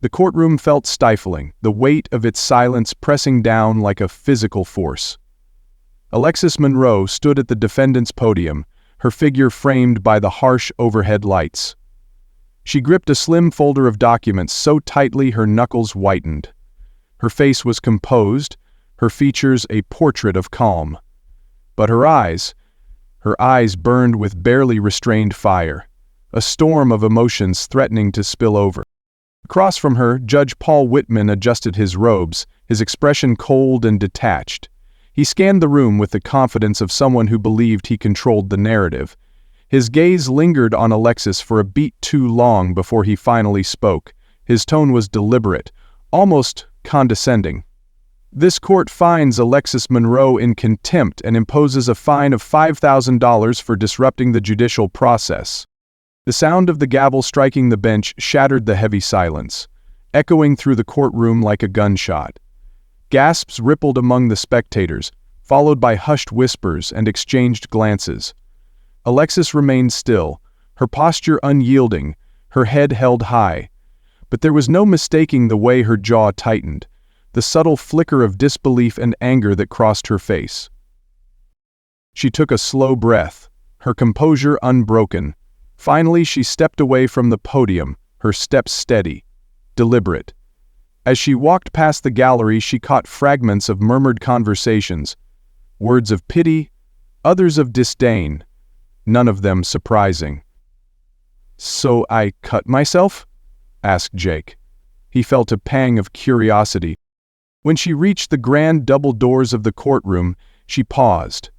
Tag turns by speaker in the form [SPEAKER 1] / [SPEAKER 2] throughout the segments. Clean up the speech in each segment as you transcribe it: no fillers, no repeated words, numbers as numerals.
[SPEAKER 1] The courtroom felt stifling, the weight of its silence pressing down like a physical force. Alexis Monroe stood at the defendant's podium, her figure framed by the harsh overhead lights. She gripped a slim folder of documents so tightly her knuckles whitened. Her face was composed, her features a portrait of calm. But her eyes burned with barely restrained fire, a storm of emotions threatening to spill over. Across from her, Judge Paul Whitman adjusted his robes, his expression cold and detached. He scanned the room with the confidence of someone who believed he controlled the narrative. His gaze lingered on Alexis for a beat too long before he finally spoke. His tone was deliberate, almost condescending. "This court finds Alexis Monroe in contempt and imposes a fine of $5,000 for disrupting the judicial process." The sound of the gavel striking the bench shattered the heavy silence, echoing through the courtroom like a gunshot. Gasps rippled among the spectators, followed by hushed whispers and exchanged glances. Alexis remained still, her posture unyielding, her head held high. But there was no mistaking the way her jaw tightened, the subtle flicker of disbelief and anger that crossed her face. She took a slow breath, her composure unbroken. Finally, she stepped away from the podium, her steps steady, deliberate. As she walked past the gallery, she caught fragments of murmured conversations, words of pity, others of disdain, none of them surprising. "So I cut myself?" asked Jake. He felt a pang of curiosity. When she reached the grand double doors of the courtroom, she paused.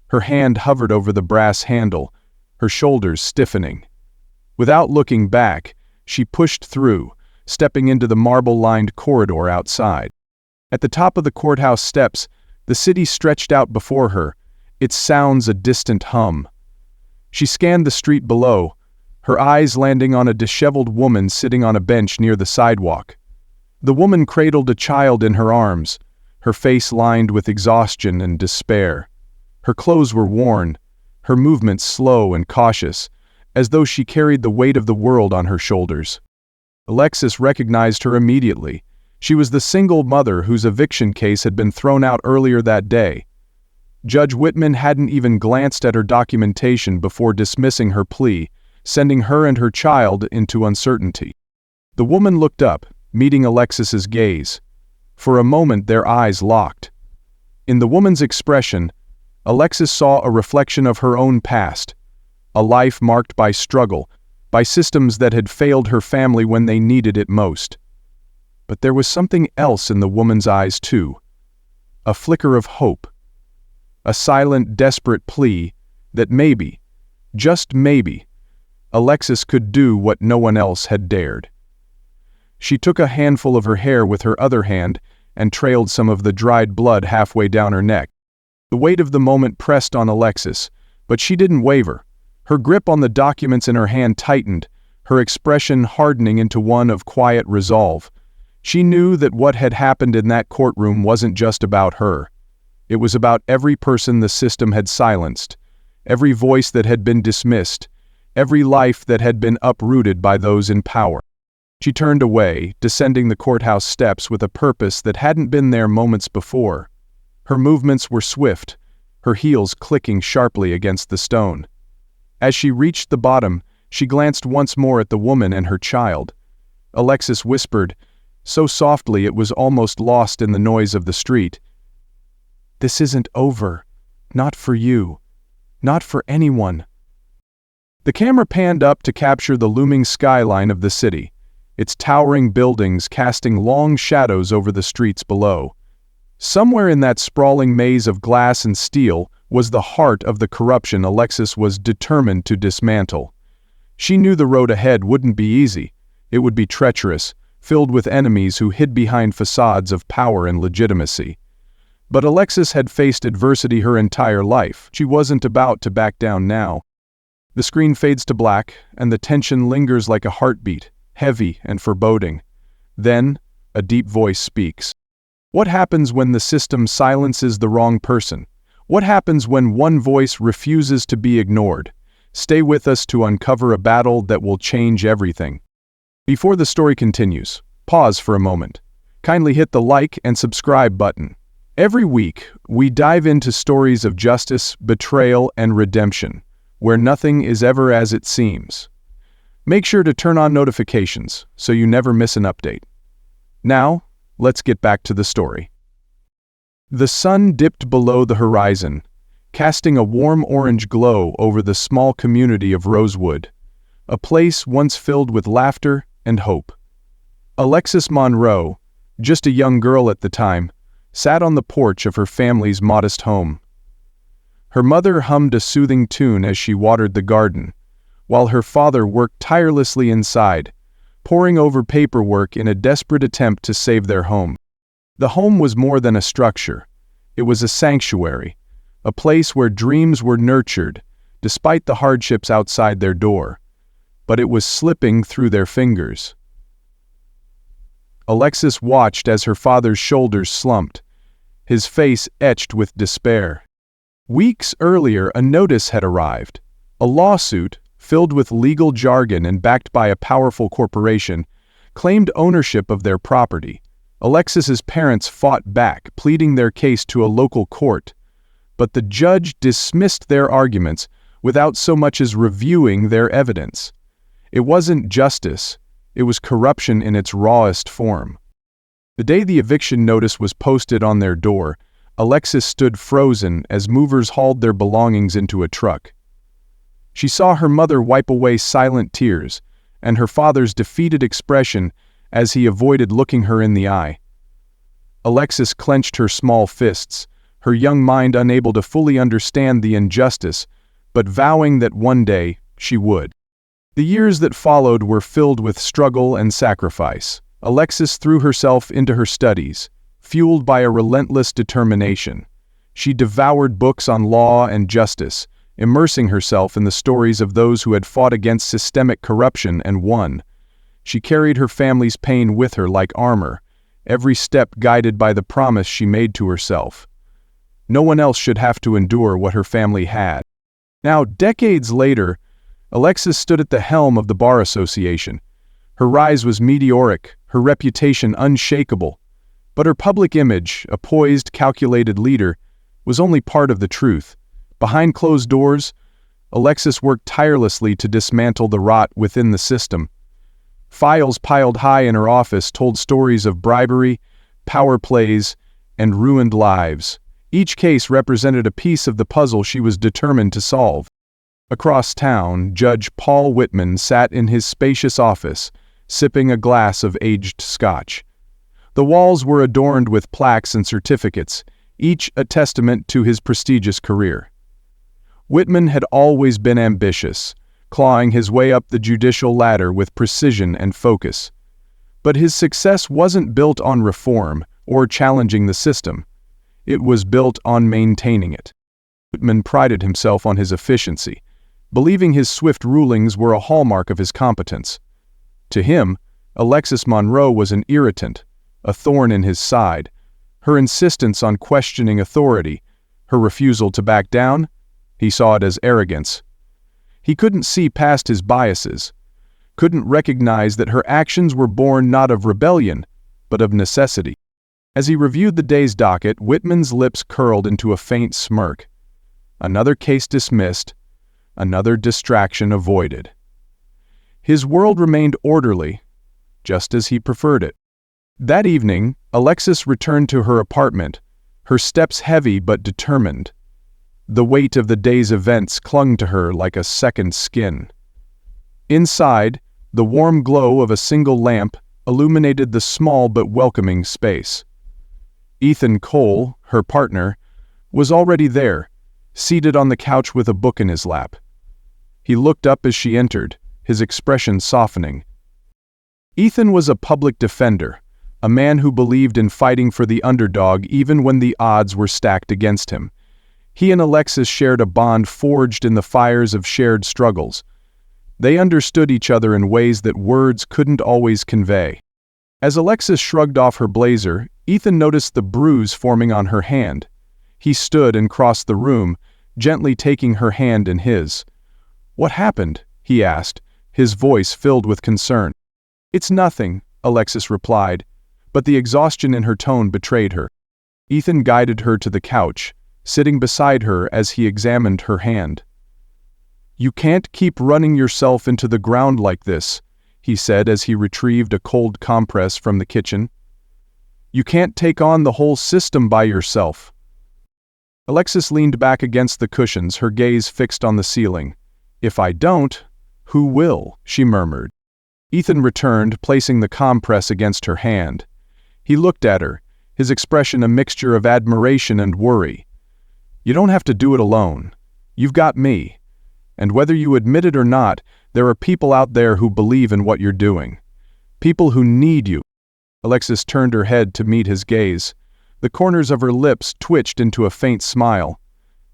[SPEAKER 1] Her hand hovered over the brass handle, her shoulders stiffening. Without looking back, she pushed through, stepping into the marble-lined corridor outside. At the top of the courthouse steps, the city stretched out before her, its sounds a distant hum. She scanned the street below, her eyes landing on a disheveled woman sitting on a bench near the sidewalk. The woman cradled a child in her arms, her face lined with exhaustion and despair. Her clothes were worn, her movements slow and cautious, as though she carried the weight of the world on her shoulders. Alexis recognized her immediately. She was the single mother whose eviction case had been thrown out earlier that day. Judge Whitman hadn't even glanced at her documentation before dismissing her plea, sending her and her child into uncertainty. The woman looked up, meeting Alexis's gaze. For a moment their eyes locked. In the woman's expression, Alexis saw a reflection of her own past, a life marked by struggle, by systems that had failed her family when they needed it most. But there was something else in the woman's eyes too. A flicker of hope. A silent, desperate plea that maybe, just maybe, Alexis could do what no one else had dared. She took a handful of her hair with her other hand and trailed some of the dried blood halfway down her neck. The weight of the moment pressed on Alexis, but she didn't waver. Her grip on the documents in her hand tightened, her expression hardening into one of quiet resolve. She knew that what had happened in that courtroom wasn't just about her. It was about every person the system had silenced, every voice that had been dismissed, every life that had been uprooted by those in power. She turned away, descending the courthouse steps with a purpose that hadn't been there moments before. Her movements were swift, her heels clicking sharply against the stone. As she reached the bottom, she glanced once more at the woman and her child. Alexis whispered, so softly it was almost lost in the noise of the street, "This isn't over. Not for you. Not for anyone." The camera panned up to capture the looming skyline of the city, its towering buildings casting long shadows over the streets below. Somewhere in that sprawling maze of glass and steel was the heart of the corruption Alexis was determined to dismantle. She knew the road ahead wouldn't be easy. It would be treacherous, filled with enemies who hid behind facades of power and legitimacy. But Alexis had faced adversity her entire life. She wasn't about to back down now. The screen fades to black, and the tension lingers like a heartbeat, heavy and foreboding. Then, a deep voice speaks. What happens when the system silences the wrong person? What happens when one voice refuses to be ignored? Stay with us to uncover a battle that will change everything. Before the story continues, pause for a moment. Kindly hit the like and subscribe button. Every week, we dive into stories of justice, betrayal, and redemption, where nothing is ever as it seems. Make sure to turn on notifications so you never miss an update. Now, let's get back to the story. The sun dipped below the horizon, casting a warm orange glow over the small community of Rosewood, a place once filled with laughter and hope. Alexis Monroe, just a young girl at the time, sat on the porch of her family's modest home. Her mother hummed a soothing tune as she watered the garden, while her father worked tirelessly inside, poring over paperwork in a desperate attempt to save their home. The home was more than a structure. It was a sanctuary, a place where dreams were nurtured, despite the hardships outside their door. But it was slipping through their fingers. Alexis watched as her father's shoulders slumped, his face etched with despair. Weeks earlier, a notice had arrived. A lawsuit, filled with legal jargon and backed by a powerful corporation, claimed ownership of their property. Alexis's parents fought back, pleading their case to a local court, but the judge dismissed their arguments without so much as reviewing their evidence. It wasn't justice, it was corruption in its rawest form. The day the eviction notice was posted on their door, Alexis stood frozen as movers hauled their belongings into a truck. She saw her mother wipe away silent tears, and her father's defeated expression as he avoided looking her in the eye. Alexis clenched her small fists, her young mind unable to fully understand the injustice, but vowing that one day she would. The years that followed were filled with struggle and sacrifice. Alexis threw herself into her studies, fueled by a relentless determination. She devoured books on law and justice, immersing herself in the stories of those who had fought against systemic corruption and won. She carried her family's pain with her like armor, every step guided by the promise she made to herself. No one else should have to endure what her family had. Now, decades later, Alexis stood at the helm of the Bar Association. Her rise was meteoric, her reputation unshakable, but her public image, a poised, calculated leader, was only part of the truth. Behind closed doors, Alexis worked tirelessly to dismantle the rot within the system. Files piled high in her office told stories of bribery, power plays, and ruined lives. Each case represented a piece of the puzzle she was determined to solve. Across town, Judge Paul Whitman sat in his spacious office, sipping a glass of aged scotch. The walls were adorned with plaques and certificates, each a testament to his prestigious career. Whitman had always been ambitious, clawing his way up the judicial ladder with precision and focus. But his success wasn't built on reform or challenging the system. It was built on maintaining it. Whitman prided himself on his efficiency, believing his swift rulings were a hallmark of his competence. To him, Alexis Monroe was an irritant, a thorn in his side. Her insistence on questioning authority, her refusal to back down, he saw it as arrogance. He couldn't see past his biases, couldn't recognize that her actions were born not of rebellion, but of necessity. As he reviewed the day's docket, Whitman's lips curled into a faint smirk. Another case dismissed, another distraction avoided. His world remained orderly, just as he preferred it. That evening, Alexis returned to her apartment, her steps heavy but determined. The weight of the day's events clung to her like a second skin. Inside, the warm glow of a single lamp illuminated the small but welcoming space. Ethan Cole, her partner, was already there, seated on the couch with a book in his lap. He looked up as she entered, his expression softening. Ethan was a public defender, a man who believed in fighting for the underdog even when the odds were stacked against him. He and Alexis shared a bond forged in the fires of shared struggles. They understood each other in ways that words couldn't always convey. As Alexis shrugged off her blazer, Ethan noticed the bruise forming on her hand. He stood and crossed the room, gently taking her hand in his. "What happened?" he asked, his voice filled with concern. "It's nothing," Alexis replied, but the exhaustion in her tone betrayed her. Ethan guided her to the couch, sitting beside her as he examined her hand. "You can't keep running yourself into the ground like this," he said as he retrieved a cold compress from the kitchen. "You can't take on the whole system by yourself." Alexis leaned back against the cushions, her gaze fixed on the ceiling. "If I don't, who will?" she murmured. Ethan returned, placing the compress against her hand. He looked at her, his expression a mixture of admiration and worry. "You don't have to do it alone. You've got me. And whether you admit it or not, there are people out there who believe in what you're doing. People who need you." Alexis turned her head to meet his gaze. The corners of her lips twitched into a faint smile.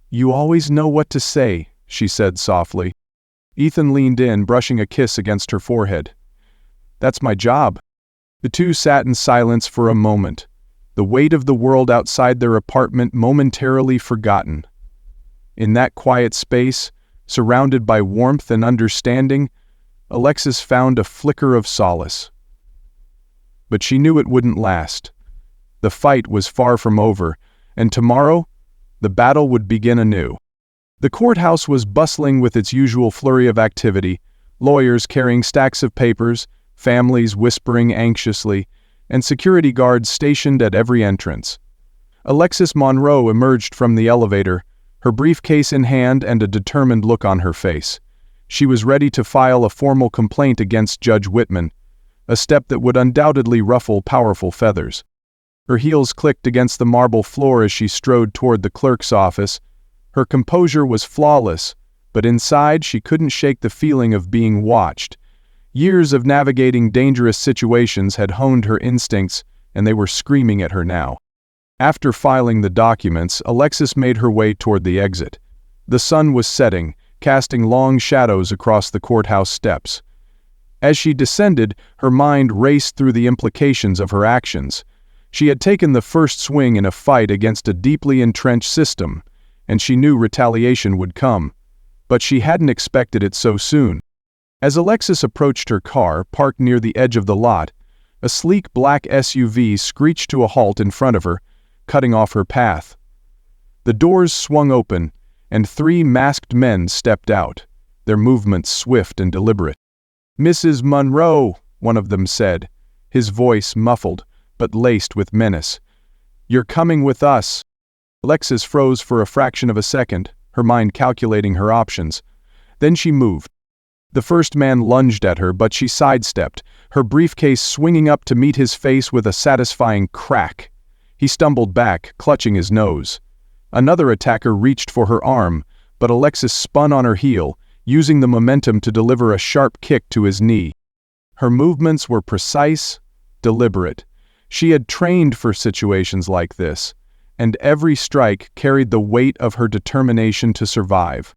[SPEAKER 1] "You always know what to say," she said softly. Ethan leaned in, brushing a kiss against her forehead. "That's my job." The two sat in silence for a moment, the weight of the world outside their apartment momentarily forgotten. In that quiet space, surrounded by warmth and understanding, Alexis found a flicker of solace. But she knew it wouldn't last. The fight was far from over, and tomorrow, the battle would begin anew. The courthouse was bustling with its usual flurry of activity, lawyers carrying stacks of papers, families whispering anxiously, and security guards stationed at every entrance. Alexis Monroe emerged from the elevator, her briefcase in hand and a determined look on her face. She was ready to file a formal complaint against Judge Whitman, a step that would undoubtedly ruffle powerful feathers. Her heels clicked against the marble floor as she strode toward the clerk's office. Her composure was flawless, but inside she couldn't shake the feeling of being watched. Years of navigating dangerous situations had honed her instincts, and they were screaming at her now. After filing the documents, Alexis made her way toward the exit. The sun was setting, casting long shadows across the courthouse steps. As she descended, her mind raced through the implications of her actions. She had taken the first swing in a fight against a deeply entrenched system, and she knew retaliation would come. But she hadn't expected it so soon. As Alexis approached her car, parked near the edge of the lot, a sleek black SUV screeched to a halt in front of her, cutting off her path. The doors swung open, and three masked men stepped out, their movements swift and deliberate. "Mrs. Monroe," one of them said, his voice muffled, but laced with menace. "You're coming with us." Alexis froze for a fraction of a second, her mind calculating her options. Then she moved. The first man lunged at her, but she sidestepped, her briefcase swinging up to meet his face with a satisfying crack. He stumbled back, clutching his nose. Another attacker reached for her arm, but Alexis spun on her heel, using the momentum to deliver a sharp kick to his knee. Her movements were precise, deliberate. She had trained for situations like this, and every strike carried the weight of her determination to survive.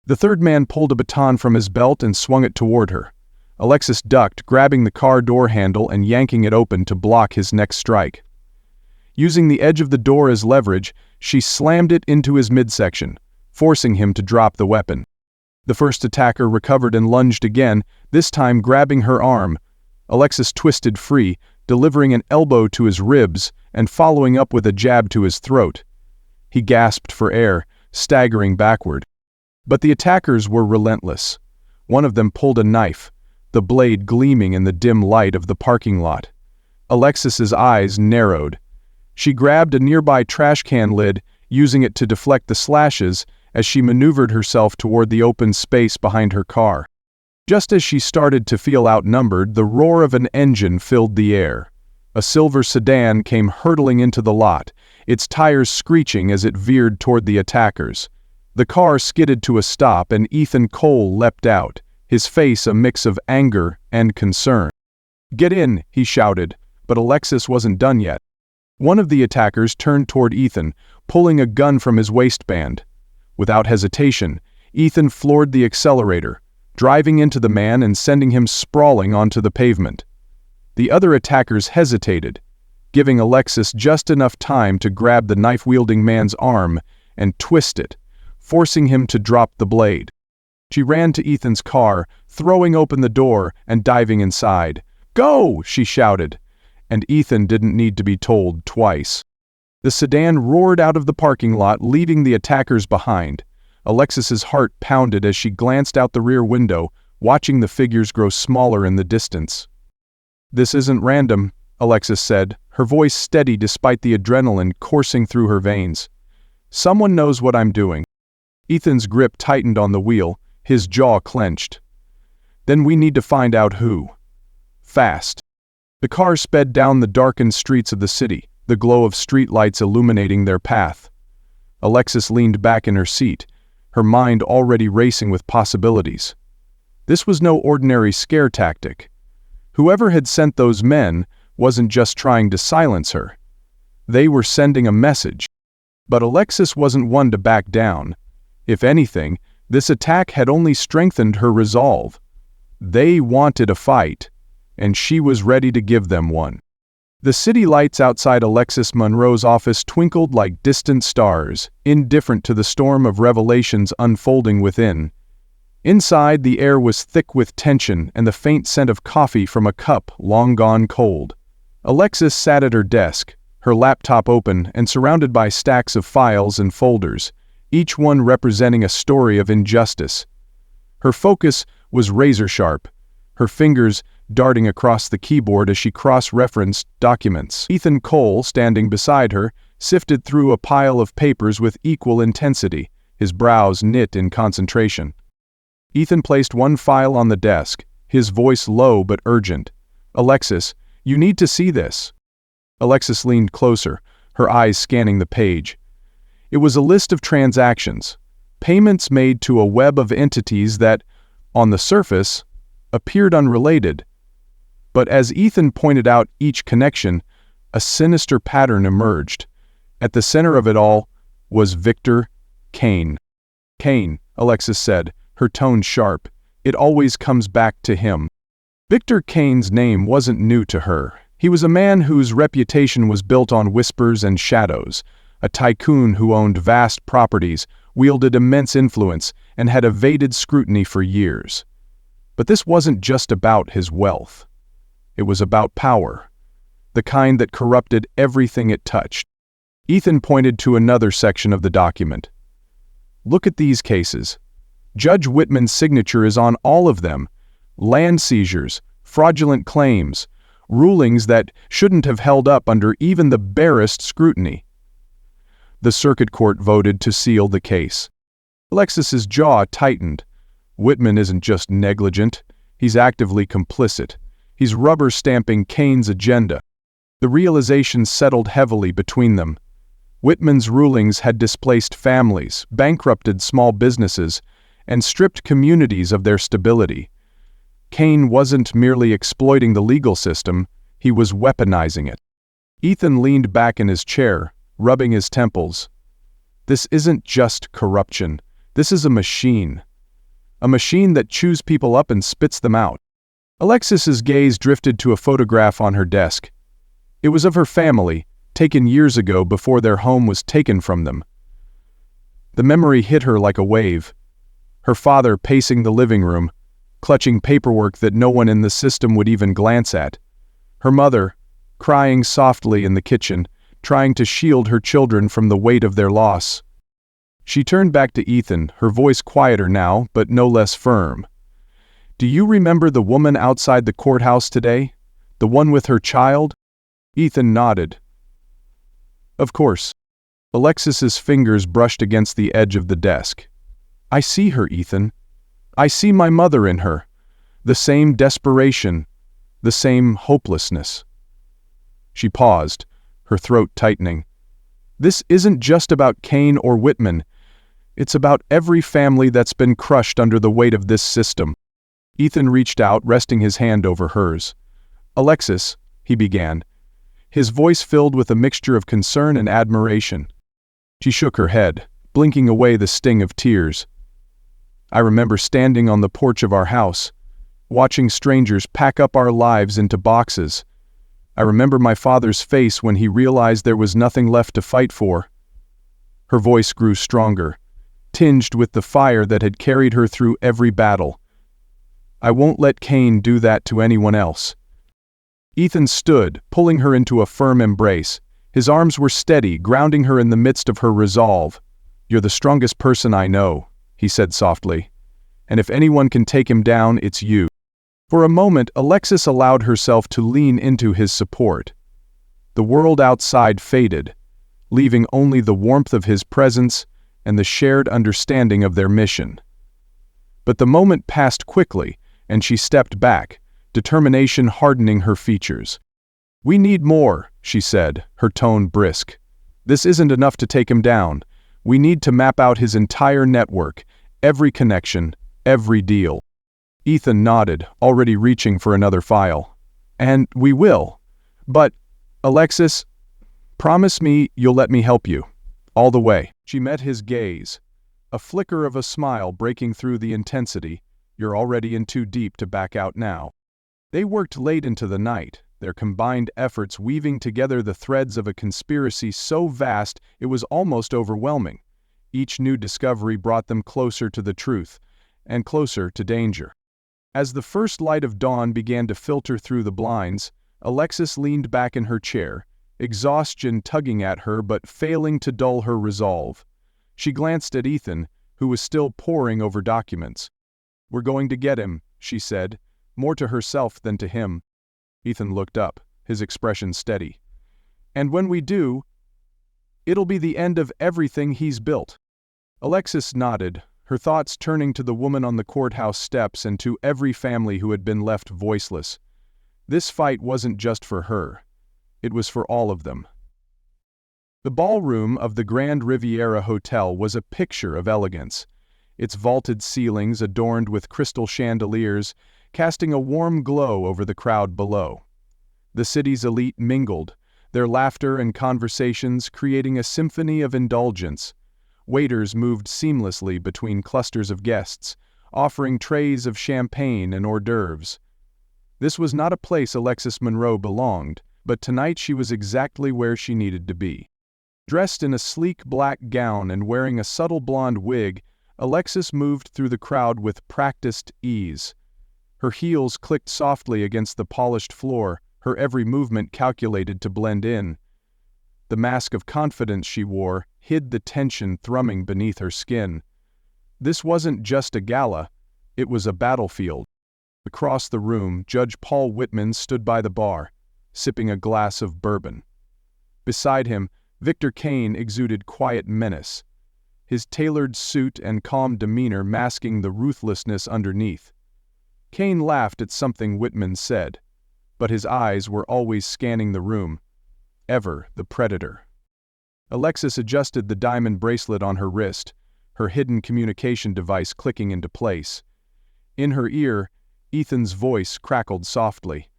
[SPEAKER 1] The third man pulled a baton from his belt and swung it toward her. Alexis ducked, grabbing the car door handle and yanking it open to block his next strike. Using the edge of the door as leverage, she slammed it into his midsection, forcing him to drop the weapon. The first attacker recovered and lunged again, this time grabbing her arm. Alexis twisted free, delivering an elbow to his ribs and following up with a jab to his throat. He gasped for air, staggering backward. But the attackers were relentless. One of them pulled a knife, the blade gleaming in the dim light of the parking lot. Alexis's eyes narrowed. She grabbed a nearby trash can lid, using it to deflect the slashes as she maneuvered herself toward the open space behind her car. Just as she started to feel outnumbered, the roar of an engine filled the air. A silver sedan came hurtling into the lot, its tires screeching as it veered toward the attackers. The car skidded to a stop and Ethan Cole leapt out, his face a mix of anger and concern. "Get in," he shouted, but Alexis wasn't done yet. One of the attackers turned toward Ethan, pulling a gun from his waistband. Without hesitation, Ethan floored the accelerator, driving into the man and sending him sprawling onto the pavement. The other attackers hesitated, giving Alexis just enough time to grab the knife-wielding man's arm and twist it, forcing him to drop the blade. She ran to Ethan's car, throwing open the door and diving inside, Go!" she shouted, and Ethan didn't need to be told twice. The sedan roared out of the parking lot, leaving the attackers behind. Alexis's heart pounded as she glanced out the rear window, watching the figures grow smaller in the distance. "This isn't random," Alexis said, her voice steady despite the adrenaline coursing through her veins. "Someone knows what I'm doing." Ethan's grip tightened on the wheel, his jaw clenched. "Then we need to find out who. Fast." The car sped down the darkened streets of the city, the glow of streetlights illuminating their path. Alexis leaned back in her seat, her mind already racing with possibilities. This was no ordinary scare tactic. Whoever had sent those men wasn't just trying to silence her. They were sending a message. But Alexis wasn't one to back down. If anything, this attack had only strengthened her resolve. They wanted a fight, and she was ready to give them one. The city lights outside Alexis Monroe's office twinkled like distant stars, indifferent to the storm of revelations unfolding within. Inside, the air was thick with tension and the faint scent of coffee from a cup long gone cold. Alexis sat at her desk, her laptop open and surrounded by stacks of files and folders, each one representing a story of injustice. Her focus was razor-sharp, her fingers darting across the keyboard as she cross-referenced documents. Ethan Cole, standing beside her, sifted through a pile of papers with equal intensity, his brows knit in concentration. Ethan placed one file on the desk, his voice low but urgent. "Alexis, you need to see this." Alexis leaned closer, her eyes scanning the page. It was a list of transactions, payments made to a web of entities that, on the surface, appeared unrelated. But as Ethan pointed out each connection, a sinister pattern emerged. At the center of it all was Victor Kane. "Kane," Alexis said, her tone sharp. "It always comes back to him." Victor Kane's name wasn't new to her. He was a man whose reputation was built on whispers and shadows, a tycoon who owned vast properties, wielded immense influence, and had evaded scrutiny for years. But this wasn't just about his wealth. It was about power, the kind that corrupted everything it touched. Ethan pointed to another section of the document. "Look at these cases. Judge Whitman's signature is on all of them. Land seizures, fraudulent claims, rulings that shouldn't have held up under even the barest scrutiny." The circuit court voted to seal the case. Alexis's jaw tightened. Whitman isn't just negligent, he's actively complicit. He's rubber-stamping Kane's agenda. The realization settled heavily between them. Whitman's rulings had displaced families, bankrupted small businesses, and stripped communities of their stability. Kane wasn't merely exploiting the legal system, he was weaponizing it. Ethan leaned back in his chair, rubbing his temples. This isn't just corruption. This is a machine. A machine that chews people up and spits them out. Alexis's gaze drifted to a photograph on her desk. It was of her family, taken years ago before their home was taken from them. The memory hit her like a wave. Her father pacing the living room, clutching paperwork that no one in the system would even glance at. Her mother, crying softly in the kitchen, trying to shield her children from the weight of their loss. She turned back to Ethan, her voice quieter now, but no less firm. "Do you remember the woman outside the courthouse today? The one with her child?" Ethan nodded. "Of course." Alexis's fingers brushed against the edge of the desk. "I see her, Ethan. I see my mother in her. The same desperation, the same hopelessness." She paused, her throat tightening. "This isn't just about Kane or Whitman. It's about every family that's been crushed under the weight of this system." Ethan reached out, resting his hand over hers. "Alexis," he began, his voice filled with a mixture of concern and admiration. She shook her head, blinking away the sting of tears. "I remember standing on the porch of our house, watching strangers pack up our lives into boxes. I remember my father's face when he realized there was nothing left to fight for." Her voice grew stronger, tinged with the fire that had carried her through every battle. "I won't let Kane do that to anyone else." Ethan stood, pulling her into a firm embrace. His arms were steady, grounding her in the midst of her resolve. "You're the strongest person I know," he said softly. "And if anyone can take him down, it's you." For a moment, Alexis allowed herself to lean into his support. The world outside faded, leaving only the warmth of his presence and the shared understanding of their mission. But the moment passed quickly, and she stepped back, determination hardening her features. "We need more," she said, her tone brisk. "This isn't enough to take him down. We need to map out his entire network, every connection, every deal." Ethan nodded, already reaching for another file. "And we will. But, Alexis, promise me you'll let me help you. All the way." She met his gaze, a flicker of a smile breaking through the intensity. "You're already in too deep to back out now." They worked late into the night, their combined efforts weaving together the threads of a conspiracy so vast it was almost overwhelming. Each new discovery brought them closer to the truth, and closer to danger. As the first light of dawn began to filter through the blinds, Alexis leaned back in her chair, exhaustion tugging at her but failing to dull her resolve. She glanced at Ethan, who was still poring over documents. "We're going to get him," she said, more to herself than to him. Ethan looked up, his expression steady. "And when we do, it'll be the end of everything he's built." Alexis nodded, her thoughts turning to the woman on the courthouse steps and to every family who had been left voiceless. This fight wasn't just for her. It was for all of them. The ballroom of the Grand Riviera Hotel was a picture of elegance, its vaulted ceilings adorned with crystal chandeliers, casting a warm glow over the crowd below. The city's elite mingled, their laughter and conversations creating a symphony of indulgence. Waiters moved seamlessly between clusters of guests, offering trays of champagne and hors d'oeuvres. This was not a place Alexis Monroe belonged, but tonight she was exactly where she needed to be. Dressed in a sleek black gown and wearing a subtle blonde wig, Alexis moved through the crowd with practiced ease. Her heels clicked softly against the polished floor, her every movement calculated to blend in. The mask of confidence she wore hid the tension thrumming beneath her skin. This wasn't just a gala, it was a battlefield. Across the room, Judge Paul Whitman stood by the bar, sipping a glass of bourbon. Beside him, Victor Kane exuded quiet menace, his tailored suit and calm demeanor masking the ruthlessness underneath. Kane laughed at something Whitman said, but his eyes were always scanning the room, ever the predator. Alexis adjusted the diamond bracelet on her wrist, her hidden communication device clicking into place. In her ear, Ethan's voice crackled softly.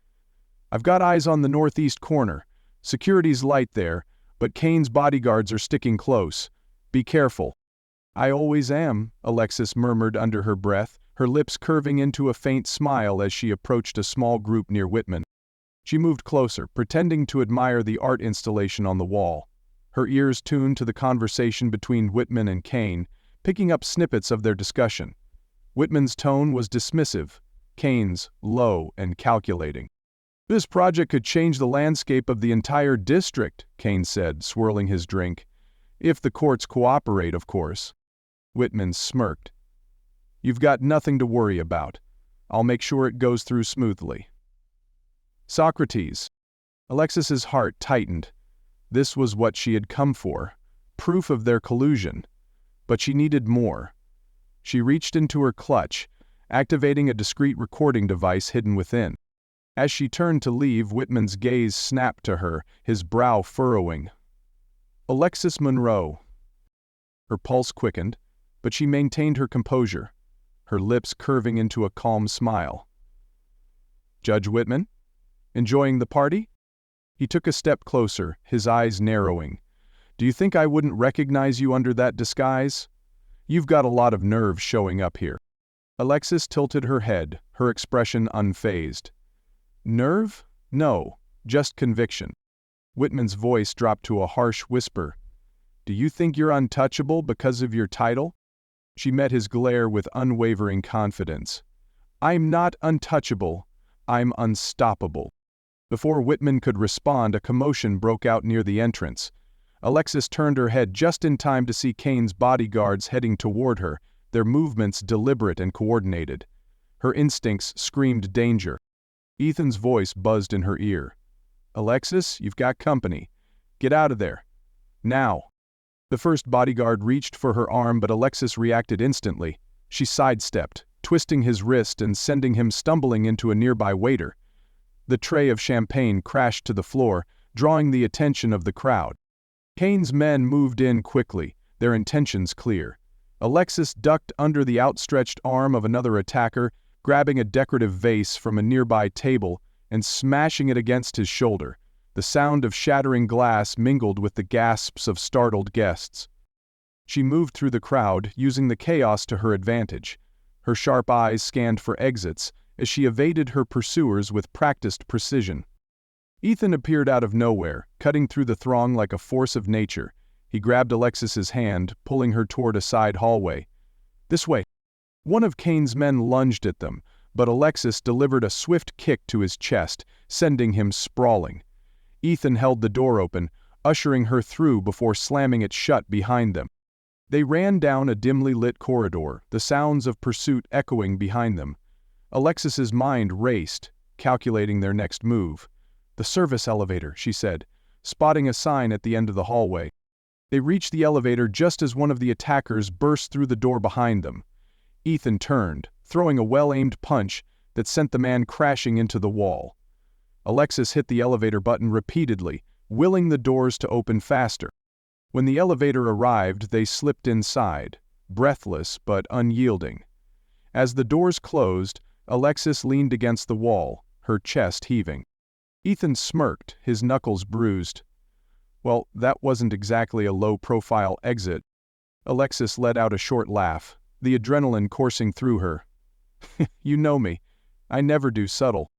[SPEAKER 1] "I've got eyes on the northeast corner. Security's light there, but Kane's bodyguards are sticking close. Be careful." "I always am," Alexis murmured under her breath, her lips curving into a faint smile as she approached a small group near Whitman. She moved closer, pretending to admire the art installation on the wall. Her ears tuned to the conversation between Whitman and Kane, picking up snippets of their discussion. Whitman's tone was dismissive, Kane's low and calculating. "This project could change the landscape of the entire district," Kane said, swirling his drink. "If the courts cooperate, of course." Whitman smirked. "You've got nothing to worry about. I'll make sure it goes through smoothly." Socrates. Alexis's heart tightened. This was what she had come for, proof of their collusion. But she needed more. She reached into her clutch, activating a discreet recording device hidden within. As she turned to leave, Whitman's gaze snapped to her, his brow furrowing. "Alexis Monroe." Her pulse quickened, but she maintained her composure, her lips curving into a calm smile. "Judge Whitman? Enjoying the party?" He took a step closer, his eyes narrowing. "Do you think I wouldn't recognize you under that disguise? You've got a lot of nerve showing up here." Alexis tilted her head, her expression unfazed. "Nerve? No, just conviction." Whitman's voice dropped to a harsh whisper. "Do you think you're untouchable because of your title?" She met his glare with unwavering confidence. "I'm not untouchable. I'm unstoppable." Before Whitman could respond, a commotion broke out near the entrance. Alexis turned her head just in time to see Kane's bodyguards heading toward her, their movements deliberate and coordinated. Her instincts screamed danger. Ethan's voice buzzed in her ear. "Alexis, you've got company. Get out of there. Now." The first bodyguard reached for her arm, but Alexis reacted instantly. She sidestepped, twisting his wrist and sending him stumbling into a nearby waiter. The tray of champagne crashed to the floor, drawing the attention of the crowd. Kane's men moved in quickly, their intentions clear. Alexis ducked under the outstretched arm of another attacker, grabbing a decorative vase from a nearby table and smashing it against his shoulder. The sound of shattering glass mingled with the gasps of startled guests. She moved through the crowd, using the chaos to her advantage. Her sharp eyes scanned for exits as she evaded her pursuers with practiced precision. Ethan appeared out of nowhere, cutting through the throng like a force of nature. He grabbed Alexis's hand, pulling her toward a side hallway. "This way." One of Kane's men lunged at them, but Alexis delivered a swift kick to his chest, sending him sprawling. Ethan held the door open, ushering her through before slamming it shut behind them. They ran down a dimly lit corridor, the sounds of pursuit echoing behind them. Alexis's mind raced, calculating their next move. "The service elevator," she said, spotting a sign at the end of the hallway. They reached the elevator just as one of the attackers burst through the door behind them. Ethan turned, throwing a well-aimed punch that sent the man crashing into the wall. Alexis hit the elevator button repeatedly, willing the doors to open faster. When the elevator arrived, they slipped inside, breathless but unyielding. As the doors closed, Alexis leaned against the wall, her chest heaving. Ethan smirked, his knuckles bruised. "Well, that wasn't exactly a low-profile exit." Alexis let out a short laugh, the adrenaline coursing through her. "You know me. I never do subtle."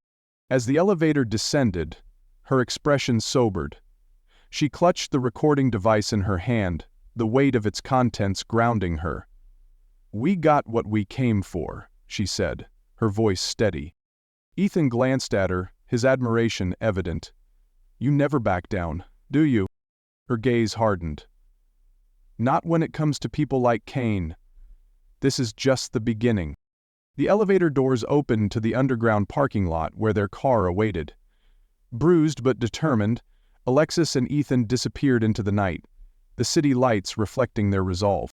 [SPEAKER 1] As the elevator descended, her expression sobered. She clutched the recording device in her hand, the weight of its contents grounding her. "We got what we came for," she said, her voice steady. Ethan glanced at her, his admiration evident. "You never back down, do you?" Her gaze hardened. "Not when it comes to people like Kane. This is just the beginning." The elevator doors opened to the underground parking lot where their car awaited. Bruised but determined, Alexis and Ethan disappeared into the night, the city lights reflecting their resolve.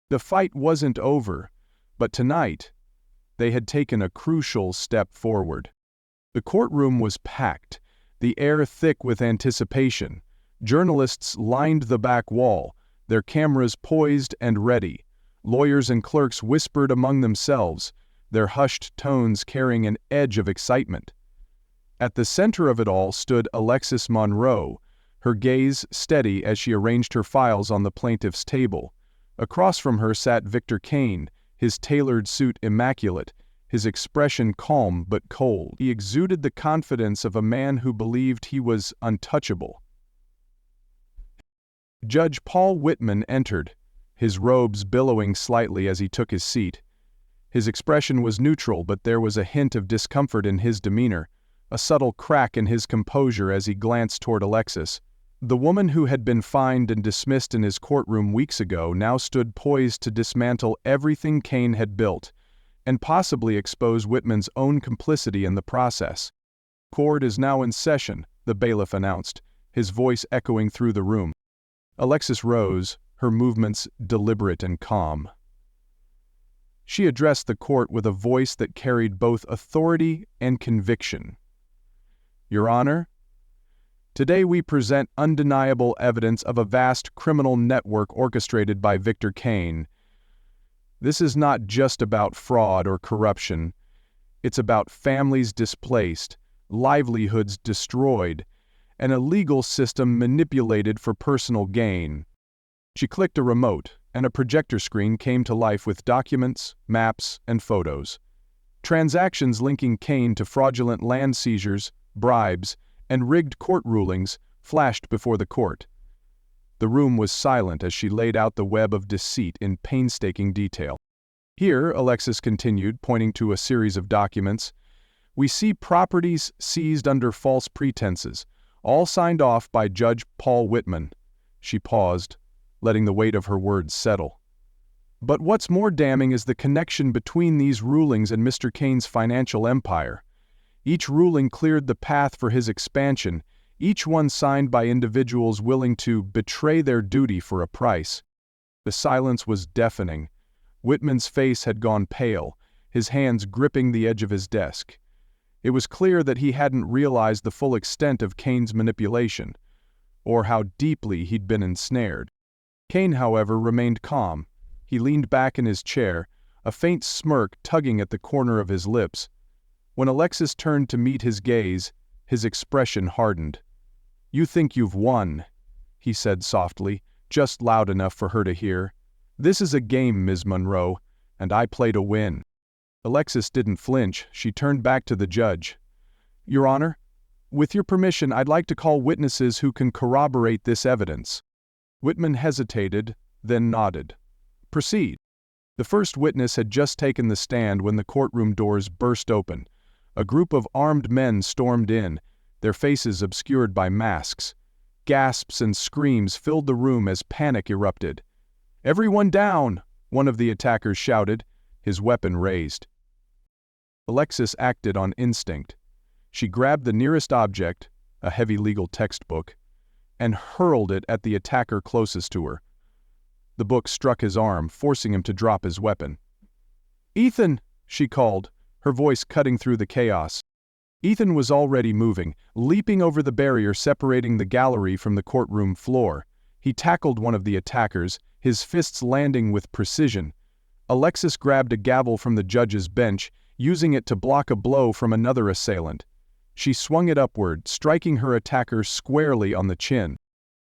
[SPEAKER 1] The fight wasn't over, but tonight, they had taken a crucial step forward. The courtroom was packed, the air thick with anticipation. Journalists lined the back wall, their cameras poised and ready. Lawyers and clerks whispered among themselves, their hushed tones carrying an edge of excitement. At the center of it all stood Alexis Monroe, her gaze steady as she arranged her files on the plaintiff's table. Across from her sat Victor Kane, his tailored suit immaculate, his expression calm but cold. He exuded the confidence of a man who believed he was untouchable. Judge Paul Whitman entered, his robes billowing slightly as he took his seat. His expression was neutral, but there was a hint of discomfort in his demeanor, a subtle crack in his composure as he glanced toward Alexis. The woman who had been fined and dismissed in his courtroom weeks ago now stood poised to dismantle everything Kane had built, and possibly expose Whitman's own complicity in the process. "Court is now in session," the bailiff announced, his voice echoing through the room. Alexis rose, her movements deliberate and calm. She addressed the court with a voice that carried both authority and conviction. "Your Honor, today we present undeniable evidence of a vast criminal network orchestrated by Victor Kane. This is not just about fraud or corruption. It's about families displaced, livelihoods destroyed, and a legal system manipulated for personal gain." She clicked a remote, and a projector screen came to life with documents, maps, and photos. Transactions linking Kane to fraudulent land seizures, bribes, and rigged court rulings flashed before the court. The room was silent as she laid out the web of deceit in painstaking detail. "Here," Alexis continued, pointing to a series of documents, We see properties seized under false pretenses, all signed off by Judge Paul Whitman. She paused, letting the weight of her words settle. But what's more damning is the connection between these rulings and Mr. Kane's financial empire. Each ruling cleared the path for his expansion, each one signed by individuals willing to betray their duty for a price. The silence was deafening. Whitman's face had gone pale, his hands gripping the edge of his desk. It was clear that he hadn't realized the full extent of Kane's manipulation, or how deeply he'd been ensnared. Kane, however, remained calm. He leaned back in his chair, a faint smirk tugging at the corner of his lips. When Alexis turned to meet his gaze, his expression hardened. "You think you've won," he said softly, just loud enough for her to hear. "This is a game, Ms. Monroe, and I play to win." Alexis didn't flinch. She turned back to the judge. "Your Honor, with your permission, I'd like to call witnesses who can corroborate this evidence." Whitman hesitated, then nodded. "Proceed." The first witness had just taken the stand when the courtroom doors burst open. A group of armed men stormed in, their faces obscured by masks. Gasps and screams filled the room as panic erupted. "Everyone down!" one of the attackers shouted, his weapon raised. Alexis acted on instinct. She grabbed the nearest object, a heavy legal textbook, and hurled it at the attacker closest to her. The book struck his arm, forcing him to drop his weapon. "Ethan!" she called, her voice cutting through the chaos. Ethan was already moving, leaping over the barrier separating the gallery from the courtroom floor. He tackled one of the attackers, his fists landing with precision. Alexis grabbed a gavel from the judge's bench, using it to block a blow from another assailant. She swung it upward, striking her attacker squarely on the chin.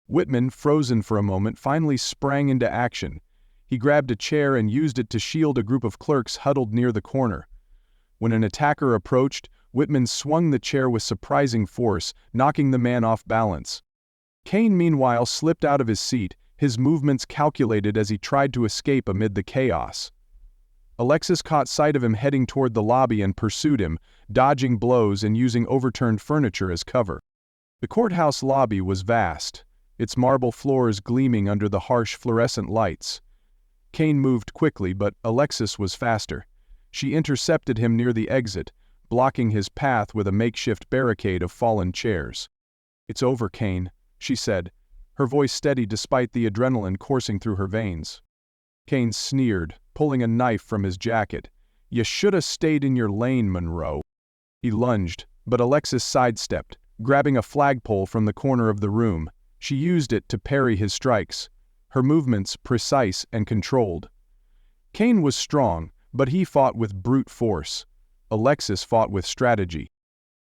[SPEAKER 1] Whitman, frozen for a moment, finally sprang into action. He grabbed a chair and used it to shield a group of clerks huddled near the corner. When an attacker approached, Whitman swung the chair with surprising force, knocking the man off balance. Kane, meanwhile, slipped out of his seat, his movements calculated as he tried to escape amid the chaos. Alexis caught sight of him heading toward the lobby and pursued him, dodging blows and using overturned furniture as cover. The courthouse lobby was vast, its marble floors gleaming under the harsh fluorescent lights. Kane moved quickly, but Alexis was faster. She intercepted him near the exit, blocking his path with a makeshift barricade of fallen chairs. "It's over, Kane," she said, her voice steady despite the adrenaline coursing through her veins. Kane sneered, pulling a knife from his jacket. "You shoulda stayed in your lane, Monroe." He lunged, but Alexis sidestepped, grabbing a flagpole from the corner of the room. She used it to parry his strikes, her movements precise and controlled. Kane was strong, but he fought with brute force. Alexis fought with strategy.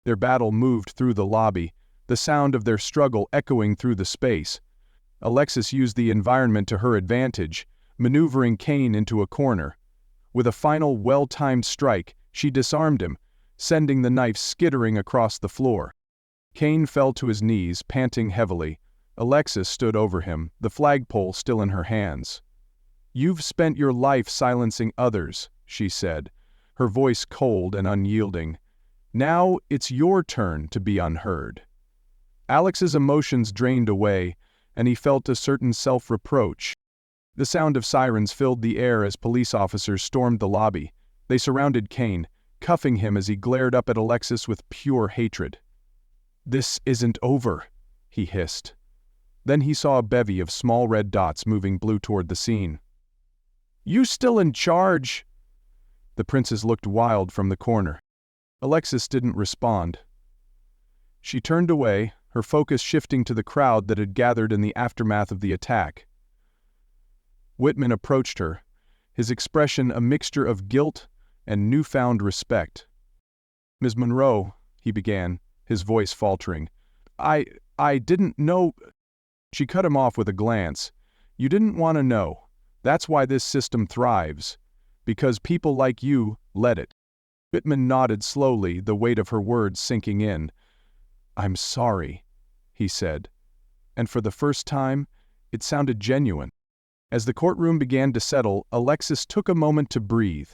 [SPEAKER 1] Their battle moved through the lobby, the sound of their struggle echoing through the space. Alexis used the environment to her advantage, maneuvering Kane into a corner. With a final well-timed strike, she disarmed him, sending the knife skittering across the floor. Kane fell to his knees, panting heavily. Alexis stood over him, the flagpole still in her hands. "You've spent your life silencing others," she said, her voice cold and unyielding. "Now it's your turn to be unheard." Alex's emotions drained away, and he felt a certain self-reproach. The sound of sirens filled the air as police officers stormed the lobby. They surrounded Kane, cuffing him as he glared up at Alexis with pure hatred. "This isn't over," he hissed. Then he saw a bevy of small red dots moving blue toward the scene. "You still in charge?" The princess looked wild from the corner. Alexis didn't respond. She turned away, her focus shifting to the crowd that had gathered in the aftermath of the attack. Whitman approached her, his expression a mixture of guilt and newfound respect. "Ms. Monroe," he began, his voice faltering. I didn't know—" She cut him off with a glance. "You didn't want to know. That's why this system thrives. Because people like you let it." Whitman nodded slowly, the weight of her words sinking in. "I'm sorry," he said. And for the first time, it sounded genuine. As the courtroom began to settle, Alexis took a moment to breathe.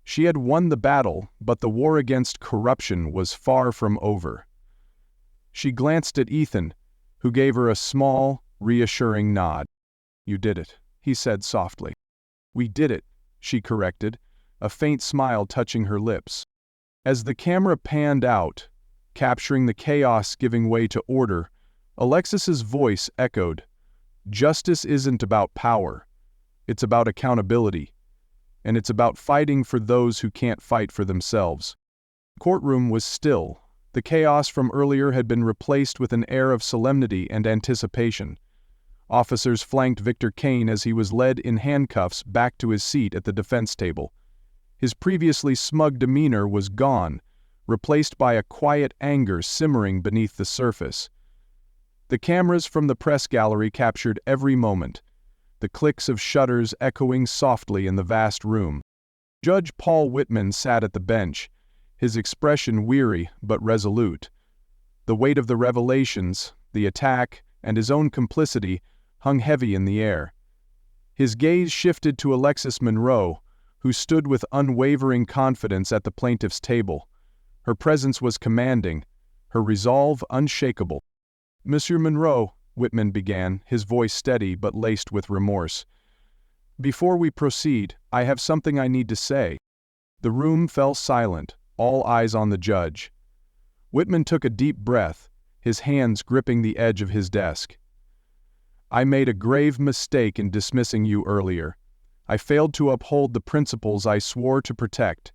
[SPEAKER 1] She had won the battle, but the war against corruption was far from over. She glanced at Ethan, who gave her a small, reassuring nod. "You did it," he said softly. "We did it," she corrected, a faint smile touching her lips. As the camera panned out, capturing the chaos giving way to order, Alexis's voice echoed, "Justice isn't about power. It's about accountability. And it's about fighting for those who can't fight for themselves." The courtroom was still. The chaos from earlier had been replaced with an air of solemnity and anticipation. Officers flanked Victor Kane as he was led in handcuffs back to his seat at the defense table. His previously smug demeanor was gone, replaced by a quiet anger simmering beneath the surface. The cameras from the press gallery captured every moment, the clicks of shutters echoing softly in the vast room. Judge Paul Whitman sat at the bench, his expression weary but resolute. The weight of the revelations, the attack, and his own complicity hung heavy in the air. His gaze shifted to Alexis Monroe, who stood with unwavering confidence at the plaintiff's table. Her presence was commanding, her resolve unshakable. "Monsieur Monroe," Whitman began, his voice steady but laced with remorse. "Before we proceed, I have something I need to say." The room fell silent, all eyes on the judge. Whitman took a deep breath, his hands gripping the edge of his desk. "I made a grave mistake in dismissing you earlier. I failed to uphold the principles I swore to protect,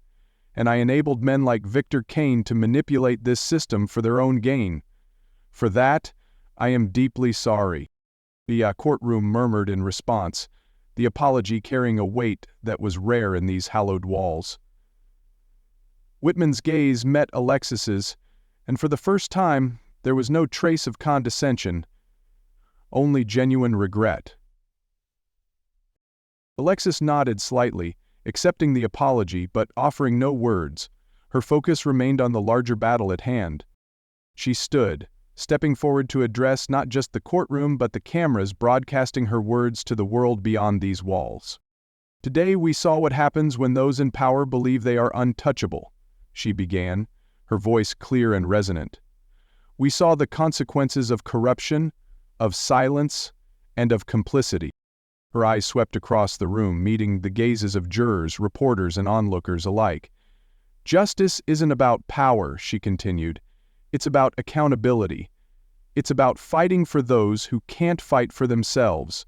[SPEAKER 1] and I enabled men like Victor Kane to manipulate this system for their own gain. For that, I am deeply sorry." The courtroom murmured in response, the apology carrying a weight that was rare in these hallowed walls. Whitman's gaze met Alexis's, and for the first time, there was no trace of condescension, only genuine regret. Alexis nodded slightly, accepting the apology but offering no words. Her focus remained on the larger battle at hand. She stood, stepping forward to address not just the courtroom but the cameras broadcasting her words to the world beyond these walls. "Today we saw what happens when those in power believe they are untouchable," she began, her voice clear and resonant. "We saw the consequences of corruption, of silence, and of complicity." Her eyes swept across the room, meeting the gazes of jurors, reporters, and onlookers alike. "Justice isn't about power," she continued. "It's about accountability. It's about fighting for those who can't fight for themselves,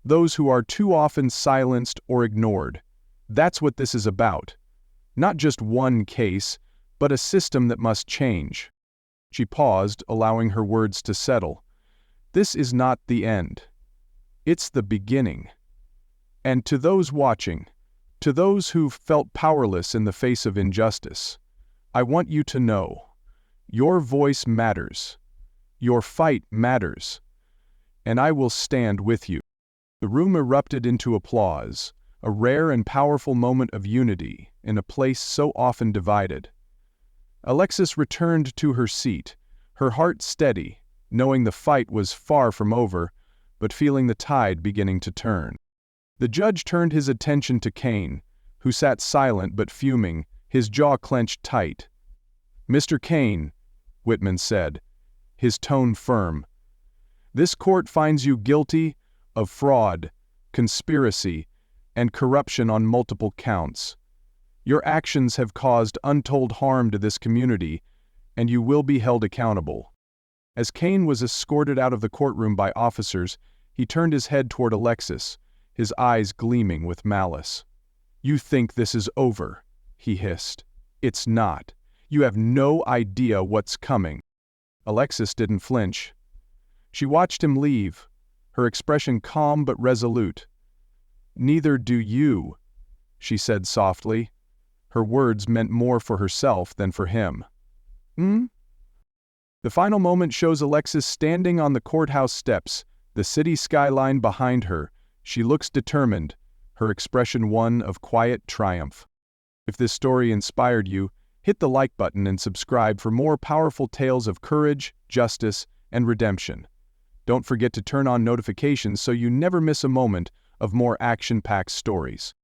[SPEAKER 1] those who are too often silenced or ignored. That's what this is about. Not just one case, but a system that must change." She paused, allowing her words to settle. "This is not the end. It's the beginning. And to those watching, to those who've felt powerless in the face of injustice, I want you to know, your voice matters. Your fight matters. And I will stand with you." The room erupted into applause, a rare and powerful moment of unity in a place so often divided. Alexis returned to her seat, her heart steady, knowing the fight was far from over, but feeling the tide beginning to turn. The judge turned his attention to Kane, who sat silent but fuming, his jaw clenched tight. "Mr. Kane," Whitman said, his tone firm, "this court finds you guilty of fraud, conspiracy, and corruption on multiple counts. Your actions have caused untold harm to this community, and you will be held accountable." As Kane was escorted out of the courtroom by officers, he turned his head toward Alexis, his eyes gleaming with malice. "You think this is over," he hissed. "It's not. You have no idea what's coming." Alexis didn't flinch. She watched him leave, her expression calm but resolute. "Neither do you," she said softly. Her words meant more for herself than for him. "Hmm?" The final moment shows Alexis standing on the courthouse steps, the city skyline behind her. She looks determined, her expression one of quiet triumph. If this story inspired you, hit the like button and subscribe for more powerful tales of courage, justice, and redemption. Don't forget to turn on notifications so you never miss a moment of more action-packed stories.